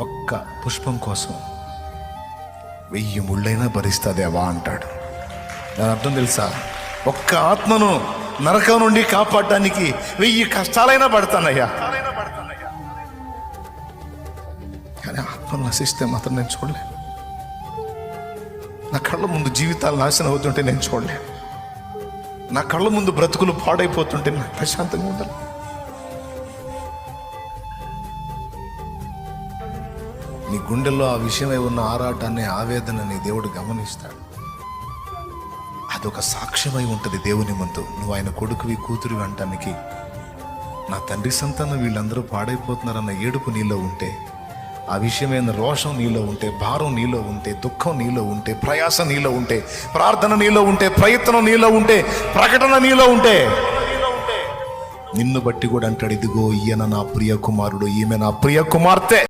ఒక్క పుష్పం కోసం 1000 ముళ్ళైనా భరిస్తాదేవా అంటాడు. దాని అర్థం తెలుసా? ఒక్క ఆత్మను నరకం నుండి కాపాడడానికి 1000 కష్టాలైనా పడతానయ్యా. కానీ ఆత్మను నశిస్తే మాత్రం నేను చూడలేను. నా కళ్ళ ముందు జీవితాలు నాశనం అవుతుంటే నేను చూడలేను. నా కళ్ళ ముందు బ్రతుకులు పాడైపోతుంటే నాకు ప్రశాంతంగా ఉండాలి. నీ గుండెల్లో ఆ విషయమై ఉన్న ఆరాటాన్ని, ఆవేదనని దేవుడు గమనిస్తాడు. అదొక సాక్ష్యమై ఉంటుంది దేవుని ముందు. నువ్వు ఆయన కొడుకువి, కూతురు అంటానికి, నా తండ్రి సంతానం వీళ్ళందరూ పాడైపోతున్నారన్న ఏడుపు నీలో ఉంటే, ఆ విషయమైన రోషం నీలో ఉంటే, భారం నీలో ఉంటే, దుఃఖం నీలో ఉంటే, ప్రయాస నీలో ఉంటే, ప్రార్థన నీలో ఉంటే, ప్రయత్నం నీలో ఉంటే, ప్రకటన నీలో ఉంటే, నిన్ను బట్టి కూడా అంటాడు, ఇదిగో ఈయన నా ప్రియ కుమారుడు, ఈమె నా ప్రియ కుమార్తె.